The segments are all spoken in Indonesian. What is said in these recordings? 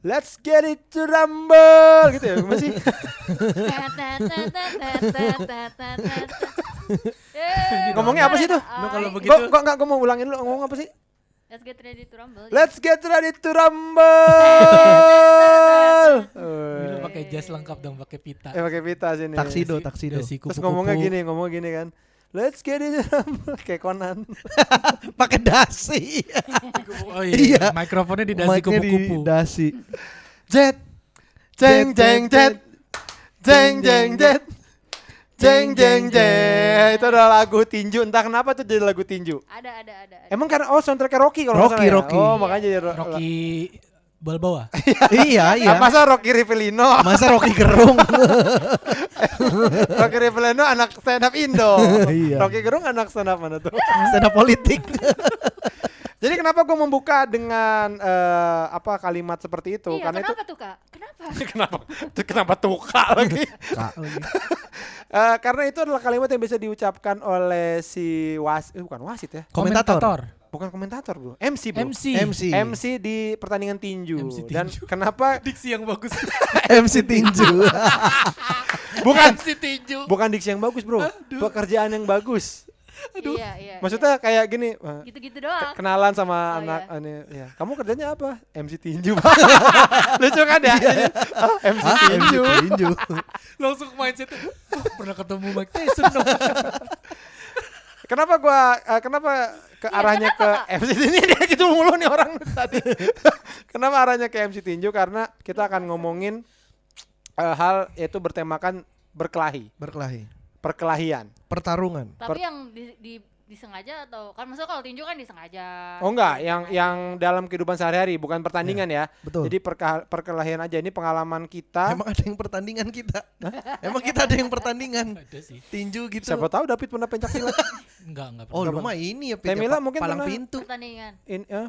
Let's get it to rumble gitu ya, masih. Ngomongnya apa sih tuh? Lu kalau begitu Gue mau ulangin dulu, ngomong apa sih? Let's get ready to rumble. Let's get ready to rumble. lu pakai jas lengkap dong, pakai pita. Pakai pita sini. Taksido. Dasi Terus kupu-kupu. ngomongnya gini kan. Let's get it to rumble kayak Conan. Pakai dasi. Oh Iya. Mikrofonnya di dasi Mic-nya di kupu-kupu. dasi. Jet. Jeng jeng jet. Jeng jeng jet. Jeng jeng jeng. Itu adalah lagu tinju. Entah kenapa tuh jadi lagu tinju. Ada. Emang karena soundtracknya Rocky kalau nggak salah ya? Rocky. Oh makanya jadi Rocky Balboa. Iya. Masa Rocky Rivellino? Masa Rocky Gerung? Rocky Rivellino anak stand up Indo. Iya. Rocky Gerung anak stand up mana tuh? Stand up politik. Jadi kenapa gue membuka dengan kalimat seperti itu? Iya, Karena kenapa tuh Kak? kenapa tuka lagi? Kak lagi. Karena itu adalah kalimat yang bisa diucapkan oleh si bukan wasit ya, Komentator. bukan komentator bro, MC bro. MC di pertandingan tinju. MC tinju. Dan kenapa Diksi yang bagus. MC tinju. MC tinju. bukan diksi yang bagus bro, pekerjaan yang bagus. Iya. Maksudnya kayak gini, Gitu-gitu doang. kenalan sama Oh, anak iya. ini, ya. Kamu kerjanya apa? MC tinju. Lucu kan ya? MC tinju. Tinju. Langsung mindset. Pernah ketemu Mike Tyson dong. Kenapa ke arahnya ke MC tinju? Dia gitu mulu nih orang tadi. Kenapa arahnya ke MC tinju? Karena kita akan ngomongin hal yaitu bertemakan perkelahian. Pertarungan. Tapi yang disengaja atau kan maksudnya kalau tinju kan disengaja. Oh enggak, yang dalam kehidupan sehari-hari, bukan pertandingan ya. Betul. Jadi perkelahian aja, ini pengalaman kita. Emang ada yang pertandingan kita? Emang kita ada yang pertandingan? Ada sih. Tinju gitu. Siapa tahu David pernah pencak silat. Enggak. Oh, Enggak, lu mah ini ya, Temila mungkin palang pernah. pintu. Pertandingan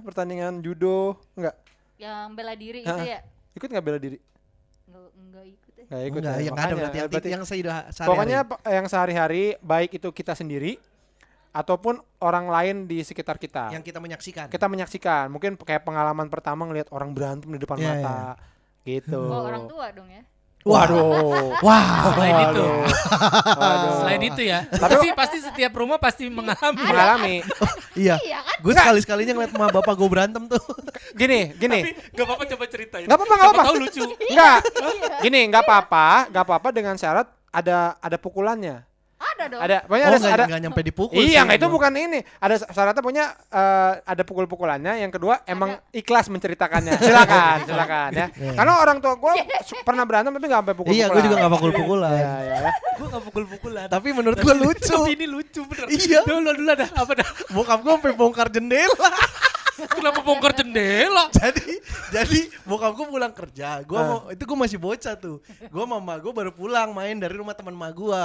Pertandingan judo, enggak? yang bela diri gitu ya. Ikut enggak bela diri? Enggak ikut ya. Enggak ikut. Enggak, ya, yang ada makanya. berarti yang sehari-hari. Pokoknya yang sehari-hari, baik itu kita sendiri ataupun orang lain di sekitar kita. yang kita menyaksikan. Kita menyaksikan, mungkin kayak pengalaman pertama ngelihat orang berantem di depan Iya, mata. Gitu. Oh, orang tua dong ya. Waduh. Wah, Selain itu. Waduh. Selain itu ya. Tapi- Pasti setiap rumah pasti mengalami. Mengalami. iya. Iya kan? Gue sekali-sekalinya ngeliat sama bapak gue berantem tuh. Gini. Gak apa-apa coba ceritain. Nggak apa-apa, nggak Siapa apa-apa. tahu lucu. Enggak. Gini, enggak apa-apa dengan syarat ada pukulannya. Ada dong. Ada, pokoknya Oh, ada nggak nyampe dipukul. Iya, sih, nggak itu gua. bukan ini. Ada syaratnya punya ada pukul-pukulannya. Yang kedua emang ikhlas menceritakannya. Silakan ya. Karena orang tua gue pernah berantem tapi nggak sampai pukul-pukulan. Iya, gue juga gak pukul-pukulan. Ya. Gue gak pukul-pukulan. Tapi menurut gue lucu. Tapi ini lucu bener. Iya. Dulu dah. Apa dah? Bokap gue sampai bongkar jendela. Kenapa bongkar jendela? jadi bokap gue pulang kerja. Itu gue masih bocah tuh. Gue mama gue baru pulang main dari rumah teman ma gue.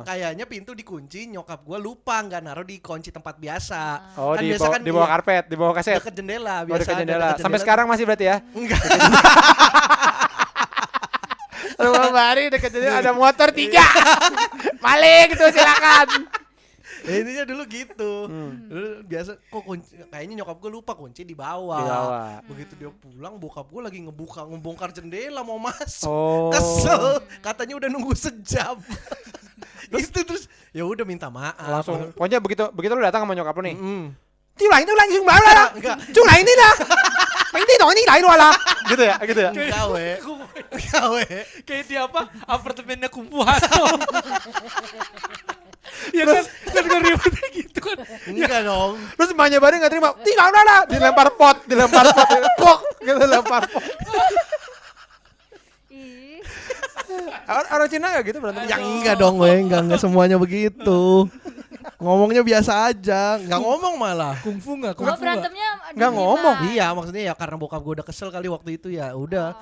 Kayaknya pintu dikunci, nyokap gue lupa nggak naruh di kunci tempat biasa. Oh, Kan di biasa bawah, kan di bawah iya, karpet, di bawah kaset. deket jendela Oh, biasa. dekat ada jendela. deket Sampai jendela. sekarang masih berarti ya? Enggak. Rumah Bari dekat jendela ada motor 3. Maling itu silakan. Ya, intinya dulu gitu. Dulu biasa kok kunci, kayaknya nyokap gue lupa kunci di bawah. Di bawah. Begitu dia pulang, bokap gue lagi ngebongkar jendela mau masuk. Oh. Kesel, katanya udah nunggu sejam. terus ya udah minta maaf. Langsung. Pokoknya begitu lu datang sama nyokap lu nih. Mm. Langsung baru lah. Enggak. Ini lah. Ini dong ini lah. Gitu ya. Gawe. Gawe. Kayak di apa? Apartemennya Kumpu Hasto. Ya kan ribetnya gitu kan. Enggak dong. Terus emaknya Bari nggak terima. Tinggal lah. Dilempar pot. Pok. Gitu lempar pot. Ih. Orang Cina nggak gitu berantem? Yang enggak dong, enggak semuanya begitu. Ngomongnya biasa aja, enggak ngomong malah. Kungfu nggak? Oh, berantemnya Nggak di ngomong. gimana? Iya, maksudnya ya karena bokap gue udah kesel kali waktu itu ya. Udah.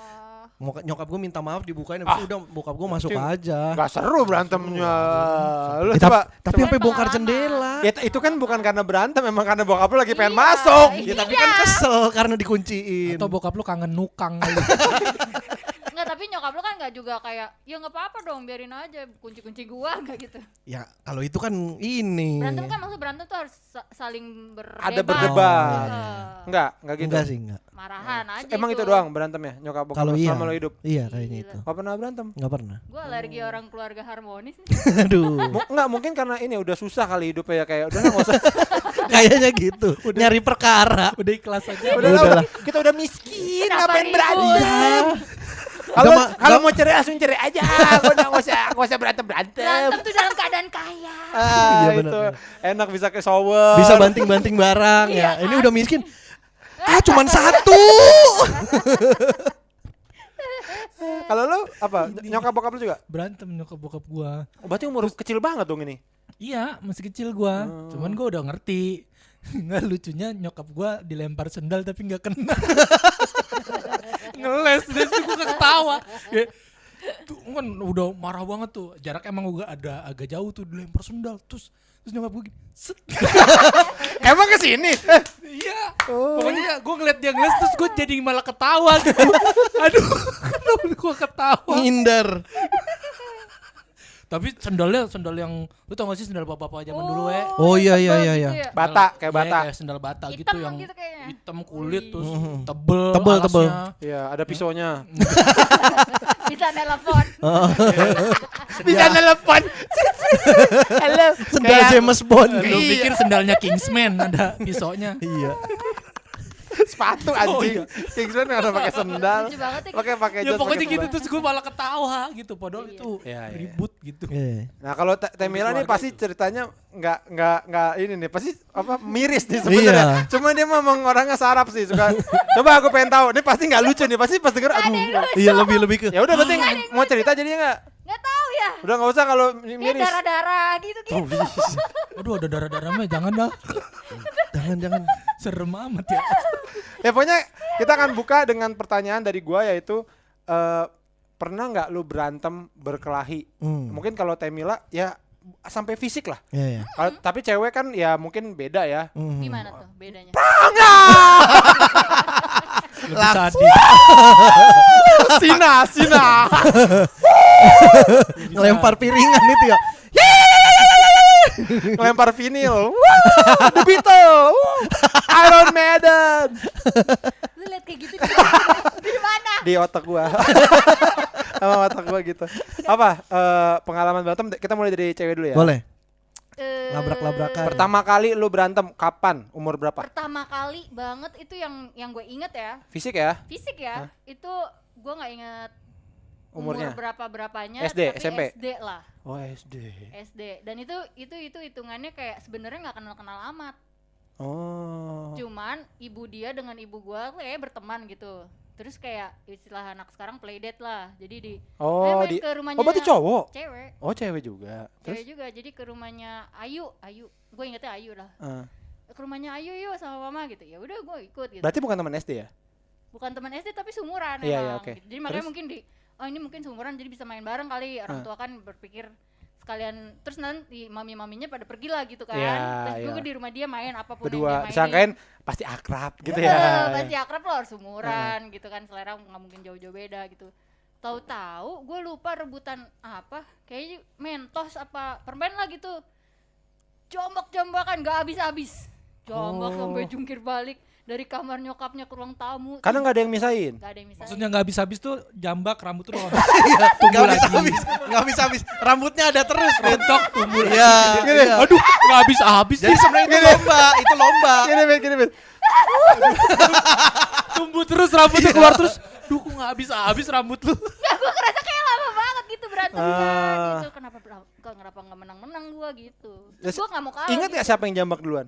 Nyokap gue minta maaf dibukain, habis itu udah bokap gue masuk aja. Nggak seru berantemnya. Lu Ya, coba. tapi sampai bongkar jendela. Ya, itu kan bukan karena berantem, memang karena bokap lu lagi pengen masuk. Ya tapi kan kesel karena dikunciin. Atau bokap lu kangen nukang kali. Enggak, tapi nyokap lu kan nggak juga kayak ya nggak apa-apa dong biarin aja kunci-kunci gua nggak gitu. Ya kalau itu kan ini. Berantem kan maksud berantem tuh harus saling berdebat. Ada berdebat. Heeh. Enggak gitu. Enggak sih, enggak. Marahan aja. Emang itu doang berantem ya nyokap bokap Kalau lu iya. selama lo hidup? Iya kayaknya Gila. itu. Gak pernah berantem? Enggak pernah. Gua alergi orang keluarga harmonis. Aduh. Enggak mungkin karena ini udah susah kali hidupnya ya kayak udah nggak usah. Kayaknya gitu. Nyari perkara. Udah ikhlas aja. Udah, kita udah miskin, Kenapa ngapain ribut? berantem? Gak Kalau ma- mau cerai langsung cerai aja, gua nggak usah berantem. Berantem tuh dalam keadaan kaya. Ah, Iya, itu bener. enak bisa ke shower. Bisa banting-banting barang ya. Iya. Ini udah miskin. Cuman satu. Kalau lu apa? Nyokap bokap lu juga? Berantem nyokap bokap gua. Oh, berarti umur kecil banget dong ini. Iya, masih kecil gua. Cuman gua udah ngerti. Nggak lucunya nyokap gua dilempar sendal tapi nggak kena. Ngeles deh sih gua ketawa. Ya, tuh kan udah marah banget tuh. Jarak emang udah ada agak jauh tuh dilempar sendal. Terus nyokap gua gini. Set. Emang ke sini? Iya. Pokoknya gua ngeliat dia ngeles terus gua jadi malah ketawa gitu. Aduh, kenapa gua ketawa? Ngindar. Tapi sendal yang lu tau gak sih sendal bapak-bapak zaman dulu Oh, iya, iya, tebel iya, gitu iya. ya. Bata kayak Iya, bata. kayak sendal bata Hitam gitu yang gitu kayaknya. hitam kulit terus Mhm. tebel Tebel, tebel. alasnya. Iya, ada pisaunya. Bisa nelpon. Bisa telepon. Halo. Sendal Kayak James Bond. Lu pikir sendalnya Kingsman ada pisaunya. Iya. sepatu anjing. Kingsman nggak ada pakai sendal. Lucu banget ya. Pakai Ya jas, pokoknya pakai gitu sendal. terus gue malah ketawa gitu padahal Iya. itu Iya, iya. ribut gitu. Iya. Nah kalau Temila nih Keluarga pasti itu. ceritanya nggak ini nih pasti apa miris nih sebenarnya. Iya. Cuma dia memang orangnya sarap sih suka. Coba aku pengen tahu. Ini pasti nggak lucu nih. Pasti pas denger aduh. Iya, lebih ke. Ya udah berarti mau cerita jadinya nggak. Nggak tahu ya. Udah nggak usah kalau Kayak miris. darah-darah gitu. Aduh ada darah-darahnya jangan dah. Jangan. Serem amat ya. Ya pokoknya kita akan buka dengan pertanyaan dari gua yaitu pernah nggak lu berantem berkelahi? Mungkin kalau Temila ya sampai fisik lah. Iya, iya. Tapi cewek kan ya mungkin beda ya. Gimana tuh bedanya? Lebih sadis. Sina. Ngelempar piringan itu ya. Ngelempar vinil. Wah, The Beatles. Iron Maiden. Lu liat kayak gitu di mana? Di otak gua. Sama otak gua gitu. Apa pengalaman berantem kita mulai dari cewek dulu ya. Boleh. Eh, Labrak-labrakan. Pertama kali lu berantem kapan? Umur berapa? Pertama kali banget itu yang gue inget ya. Fisik ya? Fisik ya. Itu gue nggak inget Umurnya? umur berapanya SD, tapi SMP? SD lah. Oh, SD. SD. Dan itu hitungannya kayak sebenarnya nggak kenal amat. Oh. Cuman ibu dia dengan ibu gua kayak berteman gitu. Terus kayak istilah anak sekarang playdate lah. Jadi Oh, main ke rumahnya. Oh, berarti cowok. Cewek. Oh, cewek juga. Cewek Terus juga. Jadi ke rumahnya Ayu. Gue ingetnya Ayu lah. eh, Ke rumahnya Ayu yuk sama mama gitu. Ya udah gue ikut gitu. berarti bukan teman SD ya? Bukan teman SD tapi seumuran Iya, emang. iya, oke. Gitu. Jadi makanya Terus? mungkin ini mungkin seumuran jadi bisa main bareng kali. Orang tua kan berpikir sekalian terus nanti mami-maminya pada pergi lah gitu kan. Iya, Terus gue iya. di rumah dia main apapun yang Berdua dia mainin. disangkain pasti akrab gitu Eh, ya. pasti akrab lo harus umuran gitu kan, selera nggak mungkin jauh-jauh beda gitu. Tahu-tahu gue lupa rebutan apa, kayaknya mentos apa permen lah gitu. Jombak-jombakan nggak habis-habis. Jombak sampai jungkir balik dari kamar nyokapnya ke ruang tamu. Karena nggak ada yang misain. Nggak ada yang misalnya. Maksudnya nggak habis-habis tuh jambak rambut tuh doang. Nggak bisa habis. Rambutnya ada terus. Bentok tumbuh. Iya. Iya. Aduh nggak habis-habis. Jadi sebenarnya itu lomba. Gini, Bet. Tumbuh terus rambutnya keluar terus. Duh kok nggak habis-habis rambut lu. Nggak, gue kerasa kayak lama banget gitu berantemnya Ah. gitu. Kenapa nggak menang-menang gue gitu. Terus Gue nggak mau kalah. Ingat gitu. nggak siapa yang jambak duluan?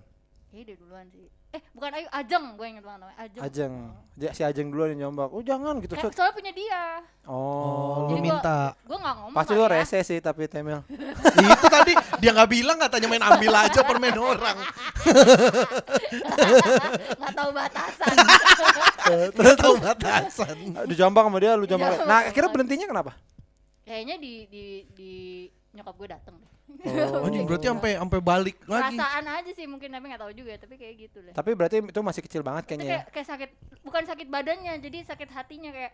Dia duluan sih. Bukan Ayu, Ajeng, gue inget banget namanya. Ajeng. Si Ajeng duluan yang jambak. Oh, jangan gitu. Sud. Soalnya punya dia. Oh. Lu Jadi minta. Gue gak ngomong Pasti kali lo ya. rese sih tapi Temel. Itu tadi dia nggak bilang, katanya main ambil aja permen orang. Gak tahu batasan. Terus tahu batasan. Dijambak sama dia, lu jambak. Dijambak. Nah, akhirnya berhentinya kenapa? Kayaknya di nyokap gue dateng deh. Oh, anjing, berarti sampai balik lagi. Perasaan aja sih mungkin, tapi gak tahu juga. Tapi kayak gitu deh. Tapi berarti itu masih kecil banget Itu kayaknya ya. kayak sakit, bukan sakit badannya, jadi sakit hatinya kayak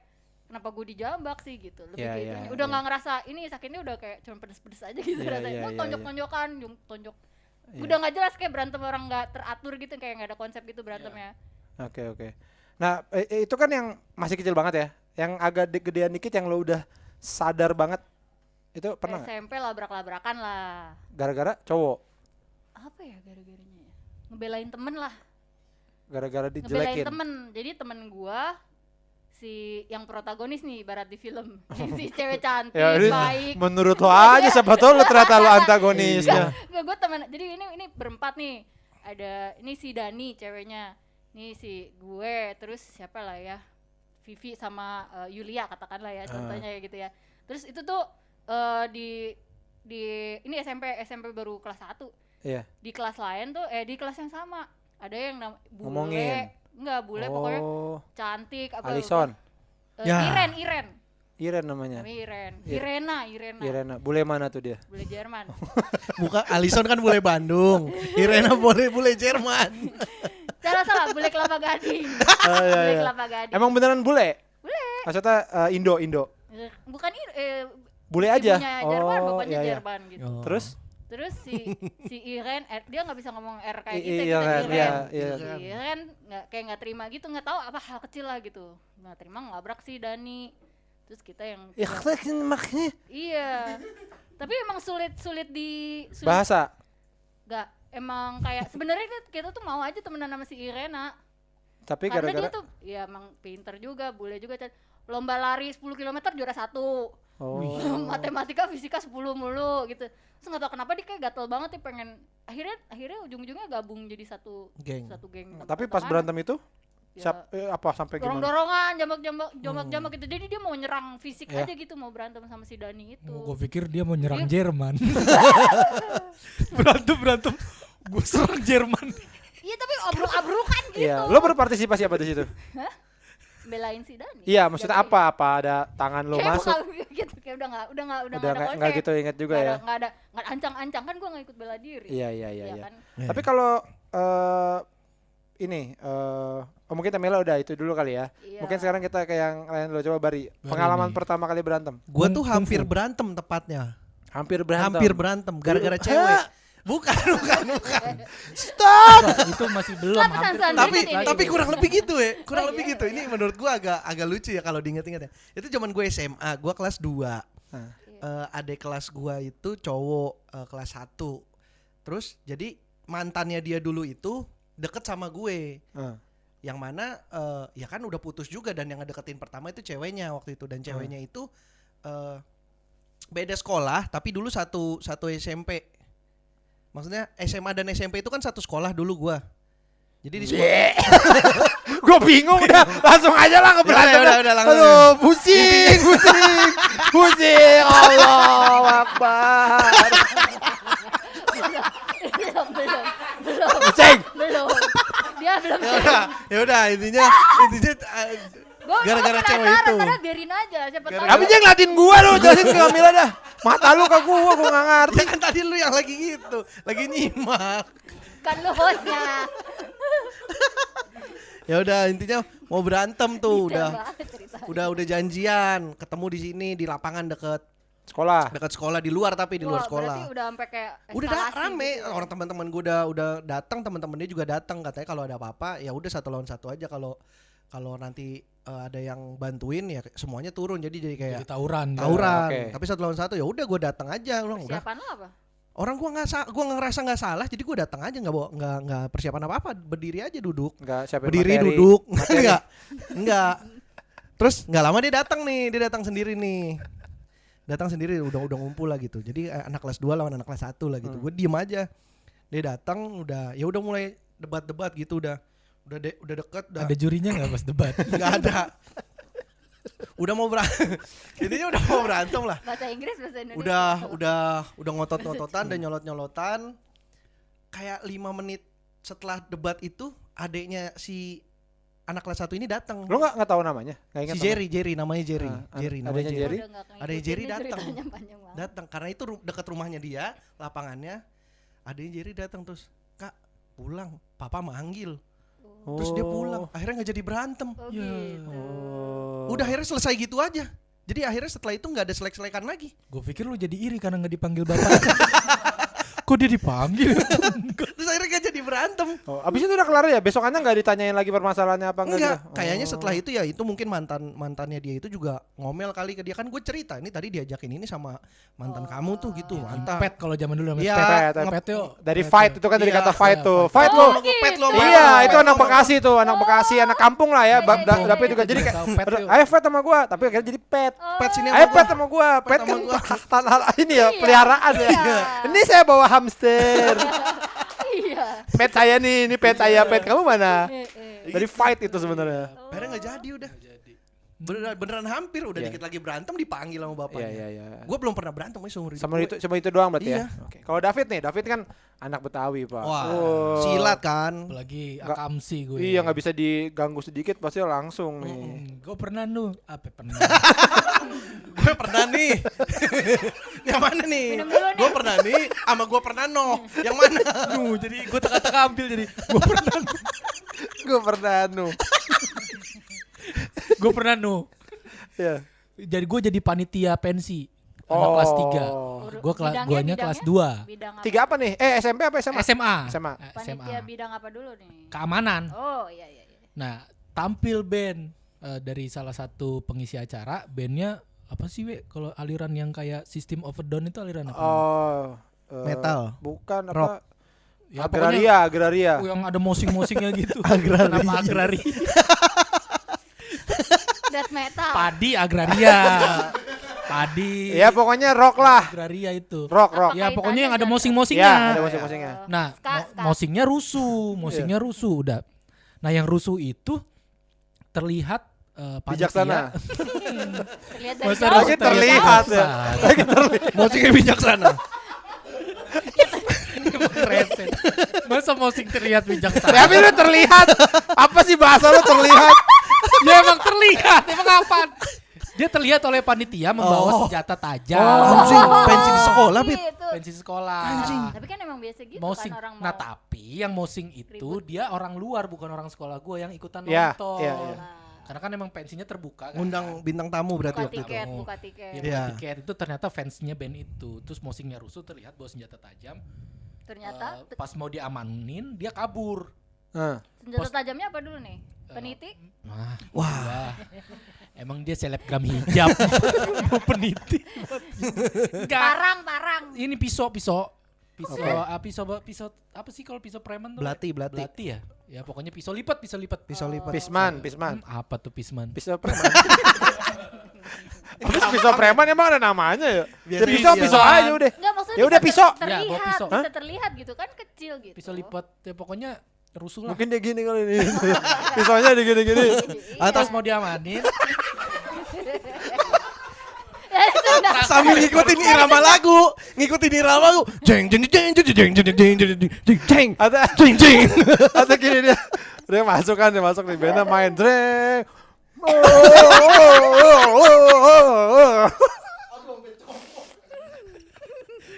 kenapa gue dijambak sih gitu, lebih Iya, kayak iya, gitu. Udah iya. nggak ngerasa ini sakitnya, udah kayak cuma pedes-pedes aja gitu Iya, rasanya. iya, Gue iya, tonjok-tonjokan, tonjok. Iya. Udah nggak jelas, kayak berantem orang nggak teratur gitu, kayak nggak ada konsep gitu berantemnya. Oke. Nah, itu kan yang masih kecil banget ya. Yang agak gedean dikit yang lo udah sadar banget. Itu pernah nggak? SMP labrak-labrakan lah. Gara-gara cowok, Apa ya gara-garanya ya? Ngebelain temen lah. gara-gara Ngebelain dijelekin. temen. Jadi temen gua si yang protagonis nih ibarat di film. Si cewek cantik, Ya, ini baik. menurut lo aja, siapa tahu lo ternyata lo antagonisnya. Enggak, gue temen. Jadi ini berempat nih. Ada ini si Dani ceweknya. Ini si gue, terus siapa lah ya? Vivi sama Yulia katakanlah ya, contohnya kayak gitu ya. Terus itu tuh di ini SMP baru kelas 1. Iya. Di kelas lain tuh di kelas yang sama. Ada yang Ngomongin. bule pokoknya cantik apa Alison, Ya. Iren namanya. namanya Ir- Irena. Bule mana tuh dia? Bule Jerman. Bukan, Alison kan bule Bandung. Irena bule Jerman. Salah, bule Kelapa Gading. Oh, iya, Bule iya. Kelapa Gading. Emang beneran bule? Bule. Maksudnya Indo. Bukan Bule aja. ibunya Jerman, bapaknya iya, iya. Jerman gitu. Oh. Terus si Iren dia nggak bisa ngomong R kayak I- gitu, iya kita kan, Iren. iya, iya. Si Iren nggak terima gitu, nggak tahu apa hal kecil lah gitu. Nggak terima, ngelabrak si Dani. Terus kita yang Ya makanya iya. Tapi emang sulit bahasa. nggak, emang kayak sebenarnya kita tuh mau aja temenan sama si Irena. Tapi Karena gara-gara dia tuh ya emang pinter juga, bule juga. Lomba lari 10 km juara 1. Matematika, fisika 10 mulu gitu. Terus nggak tahu kenapa dia kayak gatel banget nih, pengen akhirnya ujung-ujungnya gabung jadi satu Geng. geng. Tapi pas berantem itu ya, apa sampai gimana? dorong-dorongan, jambak gitu. Jadi dia mau nyerang fisik Ya. aja gitu, mau berantem sama si Dani itu. Gue pikir dia mau nyerang Dia- Jerman. berantem. Gue serang Jerman. Iya, tapi abruk-abrukan gitu. Iya, lo berpartisipasi apa di situ? Belain si Dani. Iya, maksudnya Jagain. apa? Apa ada tangan lo Kayak masuk? bukan gitu, kayak udah nggak ada Udah konsep. nggak gitu inget juga ya. Nggak ada ancang-ancang, kan gue nggak ikut bela diri. Iya. kan. Tapi kalau ini mungkin Tamela udah itu dulu kali ya. Iya. Mungkin sekarang kita ke yang lain dulu, coba Bari. Bari Pengalaman nih. pertama kali berantem. Gua tuh Kung hampir fu. berantem tepatnya. Hampir berantem. Hampir berantem gara-gara Hah? cewek. Bukan. Stop. Itu masih belum. Lah, hampir pesan-pesan tuh. tapi dikit ini. tapi kurang lebih gitu ya. Kurang Oh, lebih iya, gitu. Ini menurut gua agak lucu ya kalau diinget-inget ya. Itu zaman gue SMA, gua kelas 2. Adik kelas gua itu cowok kelas 1. Terus jadi mantannya dia dulu itu deket sama gue. Yang mana ya kan udah putus juga, dan yang ngedeketin pertama itu ceweknya waktu itu, dan ceweknya itu beda sekolah tapi dulu satu SMP. Maksudnya SMA dan SMP itu kan satu sekolah dulu gua. Jadi di sekolah Gue bingung udah, langsung aja lah ke berantem. udah, langsung. Aduh, pusing. Allahu Akbar. belum. Pusing. Belum. Dia belum. ya udah intinya Gua gara-gara cewek penasaran, itu. karena biarin aja, siapa tahu. Tapi dia ngeliatin gua lu, jelasin ke Kamila dah. Mata lu ke gua nggak ngerti. Ya kan tadi lu yang lagi gitu, lagi nyimak. Kan lu hostnya. Ya udah intinya mau berantem tuh, Detail banget ceritanya. udah janjian ketemu di sini di lapangan deket Sekolah. sekolah, di luar tapi di luar Wah, sekolah. berarti udah sampai kayak Udah eskalasi rame, gitu ya. orang teman-teman gue udah datang, teman-teman dia juga datang, katanya kalau ada apa-apa ya udah 1 lawan 1 aja, kalau nanti ada yang bantuin ya semuanya turun, jadi kayak Jadi tawuran. tawuran. Oke. Tapi 1 lawan 1 ya udah gue datang aja, udah. Persiapan lo apa? Orang gua ngerasa nggak salah, jadi gue datang aja, nggak persiapan apa-apa, berdiri aja duduk. Enggak siapa Berdiri duduk. Enggak. Terus nggak lama dia datang sendiri nih. Datang sendiri udah ngumpul lah gitu. Jadi anak kelas 2 lawan anak kelas 1 lah gitu. Gue diem aja. Dia datang udah mulai debat-debat gitu, udah deket, udah Ada jurinya nggak pas debat? nggak ada. Udah mau berantem. Intinya udah mau berantem lah. Bahasa Inggris, bahasa Indonesia. Udah ngotot-ngototan dan nyolot-nyolotan. Kayak 5 menit setelah debat itu adeknya si anak kelas 1 ini datang. Lu enggak tahu namanya? Enggak ingat. Si Jerry namanya Jerry. Namanya adanya Jerry. Udah nggak ngikutin Adanya Jerry nih, datang. ceritanya panjang banget. Datang karena itu dekat rumahnya dia, lapangannya. Adeknya Jerry datang terus, "Kak, pulang, papa manggil." Terus dia pulang. Akhirnya nggak jadi berantem. Oh Ya. gitu. Udah akhirnya selesai gitu aja. Jadi akhirnya setelah itu nggak ada selek-selekan lagi. Gue pikir lu jadi iri karena nggak dipanggil bapak. Kok dia dipanggil? Terus akhirnya gak jadi berantem. Oh, abis itu udah kelar ya? Besokannya nggak ditanyain lagi permasalahannya apa Enggak, gitu? kayaknya Oh. setelah itu ya itu mungkin mantannya dia itu juga ngomel kali ke dia, kan gue cerita ini tadi diajakin ini sama mantan kamu tuh gitu, mantan. Pet kalau zaman dulu namanya Iya, pet. pet. Pet yuk. Dari fight itu kan dari Iya, kata fight iya, tuh. fight. Fight Oh, lo. ngepet lo, gitu. Iya, itu Pet anak lo. Bekasi tuh, anak Bekasi, anak kampung lah ya. David juga jadi kayak Tahu pet yuk. ayo fight sama gua, tapi akhirnya jadi pet. Pet sini Ayo sama pet gua. sama gua. Pet sama kan gua. hal ini ya, Iya, peliharaan ya. iya. Ini saya bawa hamster. Iya. Pet saya nih, ini pet saya, pet kamu mana? Eh. Dari fight itu sebenarnya. Akhirnya nggak jadi udah. Beneran hampir udah Iya. dikit lagi berantem dipanggil sama Iya, bapaknya. iya, iya. Gue belum pernah berantem seumur hidup Sama gue. itu doang berarti Iya. ya. Oke. Kalau David nih, David kan anak Betawi, Pak. Wah, Wow. silat kan. Apalagi Nggak- akamsi gue. Iya, nggak bisa diganggu sedikit pasti langsung nih. Gue pernah pernah. Gue pernah nih. Yang mana nih? Minum dulu nih. Gue pernah nih, sama gue pernah no. Yang mana? Jadi gue teka-teka ambil jadi gue pernah. Gue pernah Gue pernah Iya. Jadi gue jadi panitia pensi anak kelas 3. Gue guanya kelas 2. Bidang apa? Tiga apa nih? SMP apa SMA? SMA. SMA. Panitia bidang apa dulu nih? Keamanan. Oh, iya iya iya. Nah, tampil band dari salah satu pengisi acara, bandnya apa sih, We? Kalau aliran yang kayak System of a Down itu aliran apa? Oh, Metal. Bukan Rock. apa? Ya, Agraria. Oh, yang ada mosing-mosingnya gitu. Agraria. Kenapa agraria? Death metal. Padi agraria. Padi. Ya pokoknya rock lah. Agraria itu. Rock. Ya pokoknya yang ada Kaitannya mosing-mosingnya. Ya, ada mosing-mosingnya. Nah, Ska. mosingnya rusuh udah. Nah, yang rusuh itu terlihat Bijaksana. Terlihat dari Masa jauh. Lagi terlihat ya. Mosingnya bijaksana. Reset. Masa mosing terlihat bijaksana? Tapi lu terlihat. Apa sih bahasa lu terlihat? Ya emang terlihat, emang apa? Dia terlihat oleh panitia membawa senjata tajam. Mosing pensi di sekolah, Bit. Gitu. Pensi sekolah. Tapi kan emang biasa gitu Mosing. kan orang mau. Nah, tapi yang mosing itu ribut. dia orang luar, bukan orang sekolah gue yang ikutan Ya, nonton. iya, iya. Karena kan emang pensinya terbuka kan. Ngundang bintang tamu berarti buka waktu itu. tiket, itu. buka tiket. Ya, Iya. bukan tiket itu ternyata fansnya band itu. Terus mosingnya rusuh terlihat bawa senjata tajam. Ternyata Pas mau diamanin dia kabur. Nah, senjata tajamnya apa dulu nih? Peniti? Wah. Emang dia selebgram hijab. Mau peniti. Enggak. Parang. Ini pisau. Pisau, Oke. pisau apa sih kalau pisau preman tuh? Belati. Belati ya? Ya pokoknya pisau lipat. Pisau Oh. lipat. Pisman. Apa tuh pisman? Pisau preman. Apa sih pisau preman emang ada namanya ya? Ya Biasa pisau iya. aja udah. Enggak maksudnya Ya udah, pisau. Ya, bawa terlihat, pisau. bisa terlihat gitu kan kecil gitu. Pisau lipat. Ya pokoknya rusuh lah. Mungkin dia gini kali ini. Pisaunya dia gini-gini. Iya. Atas mau diamanin. Sambil ngikutin irama lagu, jeng jeng jeng jeng jeng jeng jeng jeng jeng jeng Atau jeng jeng. atau gini dia masuk nih bandnya main dreng.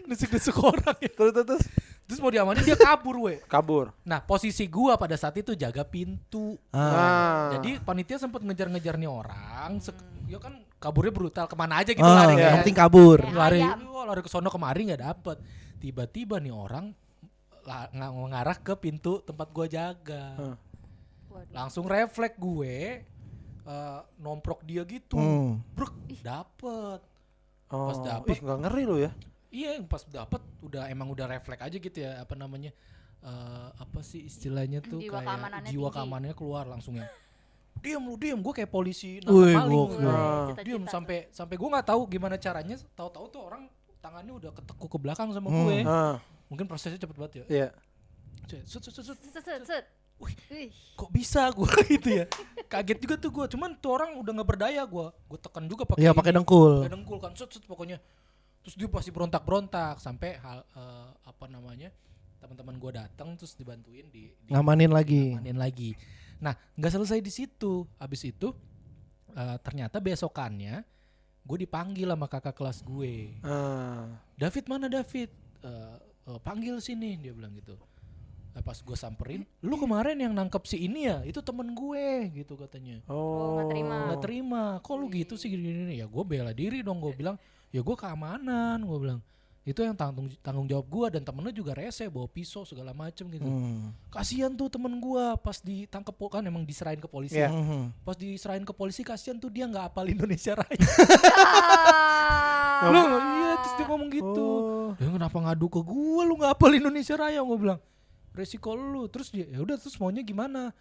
Nusuk-nusuk orang ya. Terus Terus mau diamanin dia kabur, we. kabur. Nah, posisi gua pada saat itu jaga pintu. Ah. Jadi panitia sempat ngejar-ngejar nih orang. Ya kan kaburnya brutal, kemana aja gitu Ah, lari iya. yang kan. penting kabur. Kayak Lari, ayam. wah, lari ke sono kemari nggak dapet. Tiba-tiba nih orang mengarah ke pintu tempat gua jaga. Waduh. Langsung refleks gue nomprok dia gitu. Bruk, dapet. Pas Oh, dapet. ih nggak ngeri lu ya. Iya, yang pas dapet udah refleks aja gitu ya, apa namanya? Apa sih istilahnya tuh, Jiwa kayak keamanannya jiwa tinggi. keamanannya keluar langsung ya. Diam, gue kayak polisi Wih, nangkap maling. gokil. Gue. Cita-cita Diam tuh. sampai gue nggak tahu gimana caranya. Tahu-tahu tuh orang tangannya udah ketekuk ke belakang sama gue. Ah, Mungkin prosesnya cepet banget ya. iya. Set. Set. Wih. Wih. Kok bisa gue gitu ya? Kaget juga tuh gue. Cuman tuh orang udah nggak berdaya gue. Gue tekan juga pakai. Iya, pakai dengkul. Pakai dengkul kan. Set pokoknya. Terus dia pasti berontak sampai apa namanya? Teman-teman gue datang terus dibantuin Ngamanin lagi. ngamanin lagi. Nah, nggak selesai di situ. Habis itu ternyata besokannya gue dipanggil sama kakak kelas gue. Ah. David mana David? Panggil sini, dia bilang gitu. Nah, pas gue samperin, lu kemarin yang nangkep si ini ya, itu temen gue gitu katanya. Oh, nggak terima. Nggak terima, kok lu gitu sih gini-gini. Ya gue bela diri dong, gue bilang ya gue keamanan, gue bilang itu yang tanggung jawab gue, dan temennya juga rese bawa pisau segala macem gitu. Kasian tuh temen gue pas ditangkep kan, emang diserahin ke polisi. Iya. Pas diserahin ke polisi, kasian tuh dia nggak hafal Indonesia Raya. Ah. Lu iya, terus dia ngomong gitu. Ya kenapa ngadu ke gue, lu nggak hafal Indonesia Raya? Gue bilang resiko lu. Terus dia ya udah, terus maunya gimana?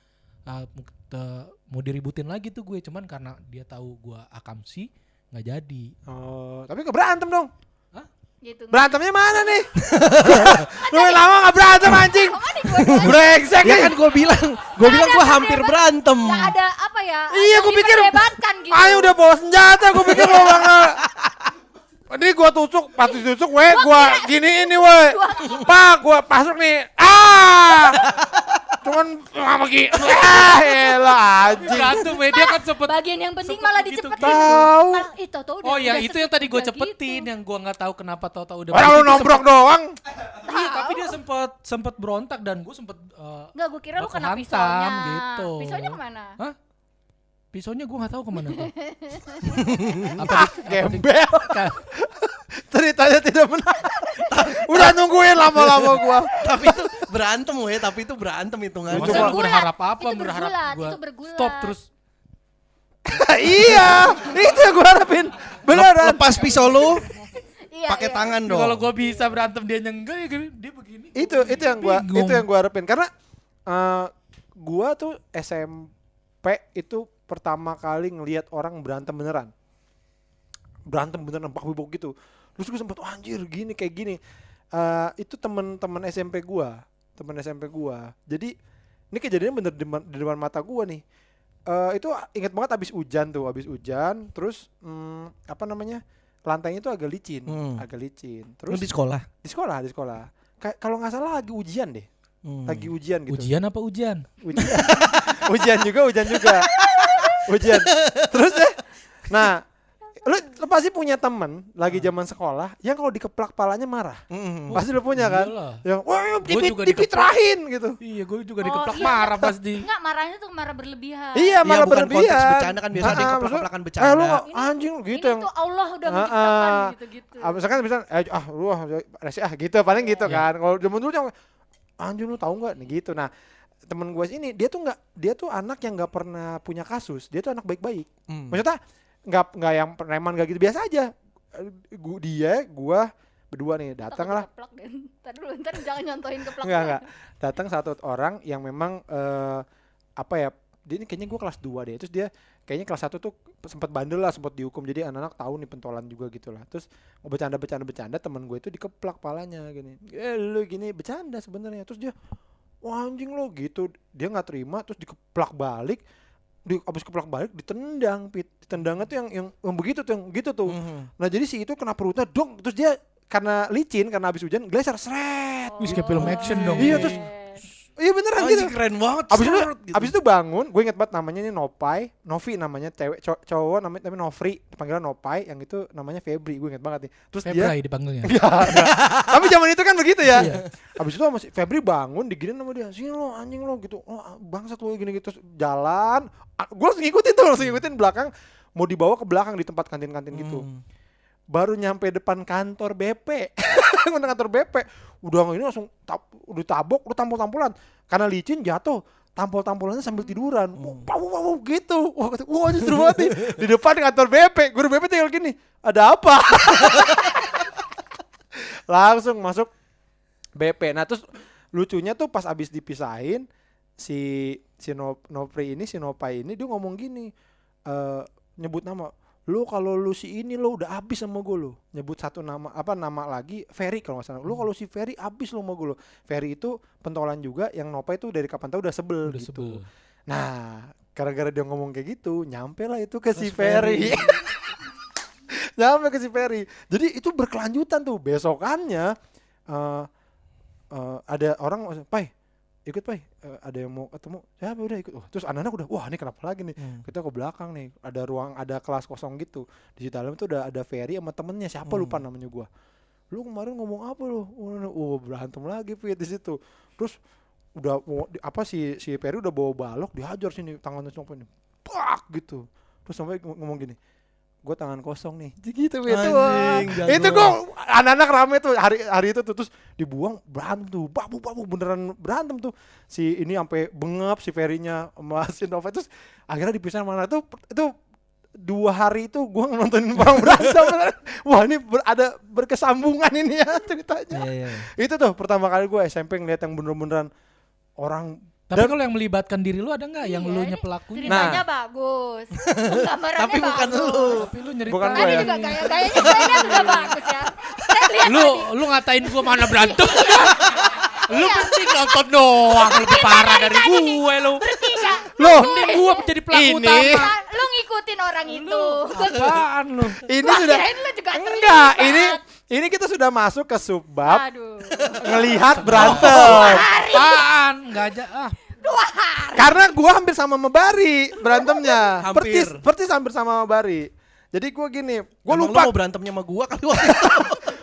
Mau diributin lagi tuh gue, cuman karena dia tahu gue akamsi nggak jadi. Oh, tapi nggak berantem dong. Gitu. Berantemnya mana nih? Lu lama nggak berantem anjing. Brengsek Ya nih. kan gue bilang gue hampir berantem. Nggak ada apa ya? Iya, yang gue pikir diperdebatkan gitu. ayo udah bawa senjata, gue pikir lo bakal. Ini gua tusuk, pas ditusuk gua gini ini Pak, gua pasuk nih. Cuman lama lagi. Elah anjing. Berantem dia kan sempet. Bagian yang penting sempet malah begitu. dicepetin. Tahu. Malah, tahu-tahu Oh ya, udah itu yang tadi gue udah cepetin, gitu. yang gue nggak tahu kenapa tahu-tahu udah. Orang lu begitu, nombrok doang. Iya, tapi dia sempet berontak dan gue sempet. Enggak, gue kira lu baku kena hantam pisaunya. gitu. Pisaunya kemana? Hah? Pisaunya gue nggak tahu kemana tuh. Gembel. Ceritanya tidak menarik. Udah nungguin lama-lama gua. Tapi itu berantem tapi itu berantem hitungan. Itu Masa mah- berharap apa? Itu Berharap bergulat, gue itu bergulat. stop terus. Iya, itu yang gua harapin. Beneran. Lepas pisau lu, Iya, pakai iya. tangan dong. Kalau gue bisa berantem dia enggak ya dia begini. Itu yang gua harapin karena gua tuh SMP itu pertama kali ngelihat orang berantem beneran bak-bak gitu. Terus gue sempet anjir gini kayak gini. Itu teman SMP gua. Jadi ini kejadiannya bener di depan mata gua nih. Itu inget banget abis hujan. Terus lantainya itu agak licin. Lu Terus di sekolah. di sekolah. Kalau nggak salah lagi ujian deh. Lagi ujian gitu. Ujian apa ujian? Ujian juga. Ujian. Terus deh. Nah, lu pasti punya temen lagi zaman sekolah yang kalau dikeplak palanya marah. Pasti lu punya kan? Iyalah. Yang wah Gua juga dipitrahin gitu. Iya, gue juga Oh, dikeplak iya. marah pasti. Enggak, marahnya tuh marah berlebihan. Iya, malah bukan berlebihan. konteks bercanda kan, biasa Ah, dikeplak-keplakan maksudnya, bercanda. lu nggak anjing gitu Ini yang tuh Allah udah Ah, menciptakan ah. gitu-gitu. misalkan lu resi gitu paling gitu Iya. kan. Kalau zaman dulu yang anjing lu tahu nggak nih gitu. Nah, temen gue ini dia tuh anak yang nggak pernah punya kasus. Dia tuh anak baik-baik. Maksudnya nggak yang preman nggak gitu, biasa aja. Gua berdua nih datang lah. Keplak dan ntar jangan nyontohin keplak. Enggak. Datang satu orang yang memang dia ini kayaknya gua kelas 2 deh. Terus dia kayaknya kelas 1 tuh sempat bandel lah, sempat dihukum. Jadi anak-anak tahu nih pentolan juga gitu lah. Terus mau bercanda temen gue itu dikeplak palanya gini. Lu gini bercanda sebenarnya. Terus dia wah anjing lo gitu. Dia nggak terima terus dikeplak balik. Abis keplak balik ditendangnya tuh yang begitu tuh yang gitu tuh. Nah jadi si itu kena perutnya dong, terus dia karena licin karena habis hujan geser seret. Wih, kayak film action dong. Iya, terus iya beneran gitu. Anjing keren banget. Abis itu bangun, gue inget banget namanya ini Novi namanya cewek cowok namanya tapi Novri, panggilan Nopai, yang itu namanya Febri, gue inget banget nih. Terus dia Febrai dipanggilnya. Enggak. Tapi zaman itu kan begitu ya. Iya. Habis itu masih Febri bangun diginin sama dia. Sini lo anjing lo gitu. Oh bangsat lo gini gitu. Terus jalan. Gue langsung ngikutin belakang. Mau dibawa ke belakang di tempat kantin-kantin gitu. Baru nyampe depan kantor BP. Kantor BP. Udah ini langsung udah tabok, udah tampol-tampolan. Karena licin jatuh. Tampol-tampolannya sambil tiduran. Wow, gitu. Wah justru banget nih. Di depan kantor BP. Guru BP tinggal gini. Ada apa? Langsung masuk BP. Nah terus lucunya tuh pas abis dipisahin si Nopai ini dia ngomong gini, nyebut nama. Lu kalau lu si ini lo udah abis sama gue lo. Nyebut satu nama lagi Ferry kalau nggak salah. Lu kalau si Ferry abis lo sama gue lo. Ferry itu pentolan juga yang Nopai itu dari kapan tahu udah sebel gitu. Nah gara-gara dia ngomong kayak gitu nyampe lah itu ke si Ferry. Nyampe ke si Ferry. Jadi itu berkelanjutan tuh. Besokannya ada orang, ikut ada yang mau ketemu, siapa udah ikut. Terus anak-anak udah, wah ini kenapa lagi nih? Kita ke belakang nih, ada kelas kosong gitu. Di dalam tuh ada Ferry sama temennya, siapa lupa namanya gua. Lu kemarin ngomong apa lu? Berantem lagi Fit di situ. Terus udah apa si Ferry udah bawa balok, dihajar sini tangannya cuma ini. Pak gitu. Terus sampai ngomong gini, gue tangan kosong nih. Gitu itu. Anjing, jago. Itu gue anak-anak rame tuh hari itu tuh, terus dibuang berantem tuh. Babu beneran berantem tuh. Si ini sampai bengap si Ferry-nya sama si Nova, terus akhirnya dipisah mana tuh itu 2 hari itu gue nontonin orang berantem. Wah ini ada berkesambungan ini ya ceritanya. Itu tuh pertama kali gue SMP ngeliat yang bener-beneran orang. Tapi kalau yang melibatkan diri lu ada nggak yang Iya, lu ini pelakunya? ceritanya bagus. Gambarannya Tapi bukan bagus. lu. Tapi lu nyeritain. Bukan Tadi gue ya. juga gaya-gayanya saya lihat udah bagus ya. Saya lihat Lu ngatain gua mana berantem? Lu penting nonton doang, lebih parah dari gue lu. bertiga. Loh, Mending gua menjadi pelaku Ini. utama. Lu ngikutin orang itu. Apaan lu? ini Gua sudah kirain lu juga enggak, terlibat. ini kita sudah masuk ke subbab Aduh. ngelihat berantem. Apaan? Enggak aja ah. Karena gua hampir sama Bari berantemnya. Hampir. Persis hampir sama Bari. Jadi gua gini, gua Emang lupa lu mau berantemnya sama gua kali waktu itu.